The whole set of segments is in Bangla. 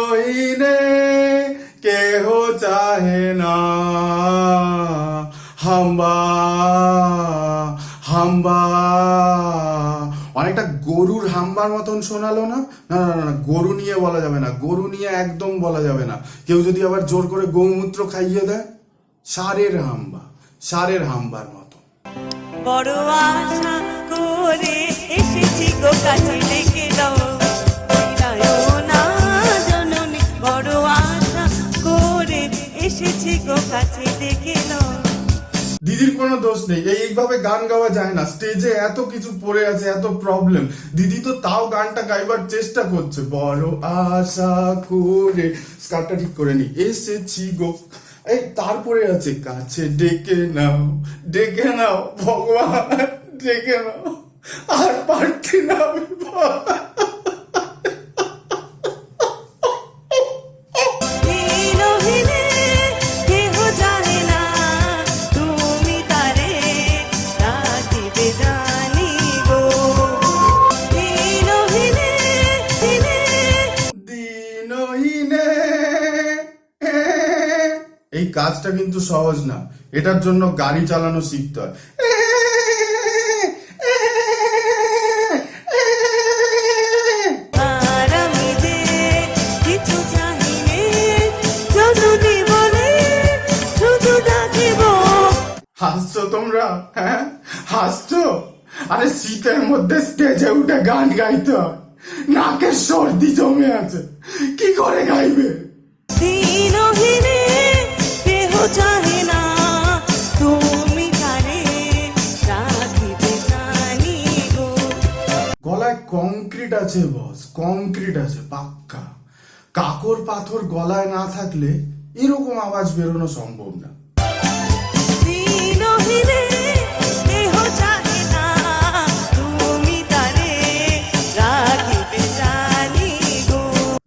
দিনহীনে কেহ চাহে না হাম্বা হাম্বা। অনেকটা গরুর হাম্বার মতন শোনালো না? না না না, গরু নিয়ে বলা যাবে না, গরু নিয়ে একদম বলা যাবে না। কেউ যদি আবার জোর করে গৌমূত্র খাইয়ে দেয়, ষাঁড়ের হাম্বা, ষাঁড়ের হাম্বার মতো। বড় আশা করে এসেছি গো কাছে ডেকে দাও না জননী, বড় আশা করে এসেছি গো কাছে ডেকে দাও। দিদির কোনো দোষ নেই, এইভাবে গান গাওয়া যায় না। স্টেজে এত কিছু পড়ে আছে, এত প্রবলেম, দিদি তো তাও গানটা গাইবার চেষ্টা করছে। বড় আশা করে, স্কার্টটা ঠিক করে নি, এসেছি গো, এই তারপরে আছে কাছে ডেকে নাও, ডেকে নাও ভগবান, ডেকে নাও, আর পারছি না আমি। এই কাজটা কিন্তু সহজ না, এটার জন্য গাড়ি চালানো শিখতে হয়। হাসছো তোমরা? হ্যাঁ হাসছো? আরে শীতের মধ্যে স্টেজে উঠে গান গাইতে হয়, নাকের সর্দি জমে আছে, কি করে গাইবে? গলায় কংক্রিট আছে বস, কংক্রিট আছে পাক্কা। কাকর পাথর গলায় না থাকলে এরকম আওয়াজ বেরোনো সম্ভব না।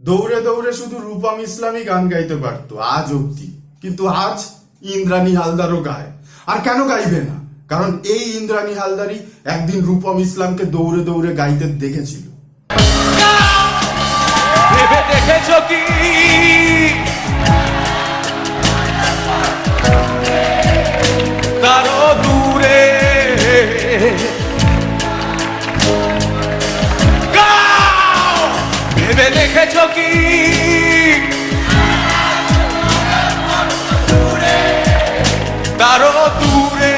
দৌড়ে দৌড়ে শুধু রূপম ইসলামই গান গাইতে পারতো আজ অব্দি, কিন্তু আজ ইন্দ্রাণী হালদারও গায়। আর কেন গাইবে না? কারণ এই ইন্দ্রাণী হালদারই একদিন রূপম ইসলামকে দৌড়ে দৌড়ে গাইতে দেখেছিল। দেখেছো কি তারও দূরে ভেবে দেখেছো কি তারও দূরে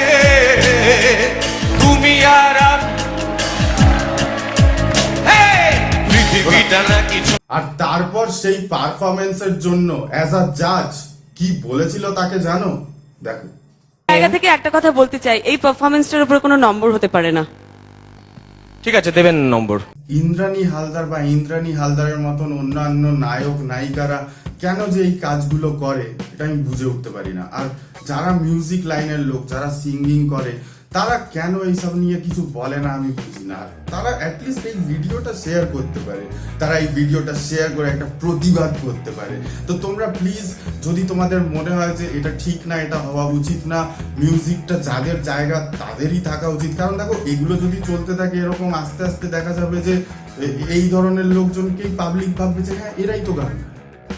তুমি আর পৃথিবীটা না কিছু। আর তারপর সেই পারফরমেন্সের জন্য অ্যাজ আ জাজ কি বলেছিল তাকে জানো? দেখো। জায়গা থেকে একটা কথা বলতে চাই, এই পারফরমেন্সটার উপর কোনো নম্বর হতে পারে না। ঠিক আছে, দেবেন নম্বর। ইন্দ্রাণী হালদার বা ইন্দ্রাণী হালদারের মতন অন্যান্য নায়ক নায়িকারা কেন যে এই কাজগুলো করে এটা আমি বুঝে উঠতে পারি না। আর যারা মিউজিক লাইনের লোক, যারা সিঙ্গিং করে, তারা কেন এইসব নিয়ে কিছু বলে না আমি বুঝি না। তারা অ্যাটলিস্ট এই ভিডিওটা শেয়ার করতে পারে, তারা এই ভিডিওটা শেয়ার করে একটা প্রতিবাদ করতে পারে। তো তোমরা প্লিজ, যদি তোমাদের মনে হয় যে এটা ঠিক না, এটা হওয়া উচিত না, মিউজিকটা যাদের জায়গা তাদেরই থাকা উচিত। কারণ দেখো, এগুলো যদি চলতে থাকে এরকম, আস্তে আস্তে দেখা যাবে যে এই ধরনের লোকজনকেই পাবলিক ভাববে যে হ্যাঁ এরাই তো গান,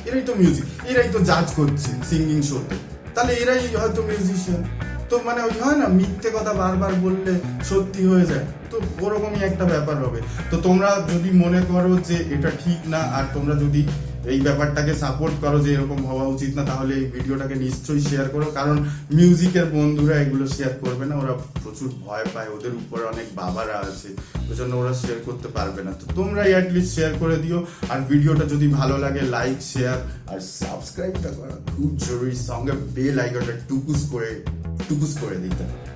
এরাই তো মিউজিক, এরাই তো জাজ করছে সিঙ্গিং শোতে, তাহলে এরাই হয়তো মিউজিশিয়ান। তো মানে ওই হয় না, মিথ্যে কথা বারবার বললে সত্যি হয়ে যায়, তো ওরকমই একটা ব্যাপার হবে। তো তোমরা যদি মনে করো যে এটা ঠিক না, আর তোমরা যদি এই ব্যাপারটাকে সাপোর্ট করো যে এরকম হওয়া উচিত না, তাহলে এই ভিডিওটাকে নিশ্চয়ই শেয়ার করো। কারণ মিউজিকের বন্ধুরা এগুলো শেয়ার করবে না, ওরা প্রচুর ভয় পায়, ওদের উপরে অনেক বাবারা আছে, ওই জন্য ওরা শেয়ার করতে পারবে না। তো তোমরাই অ্যাটলিস্ট শেয়ার করে দিও। আর ভিডিওটা যদি ভালো লাগে লাইক, শেয়ার আর সাবস্ক্রাইবটা করা খুব জরুরি, সঙ্গে বেল আইকনটা টুকুস করে দিতে হবে।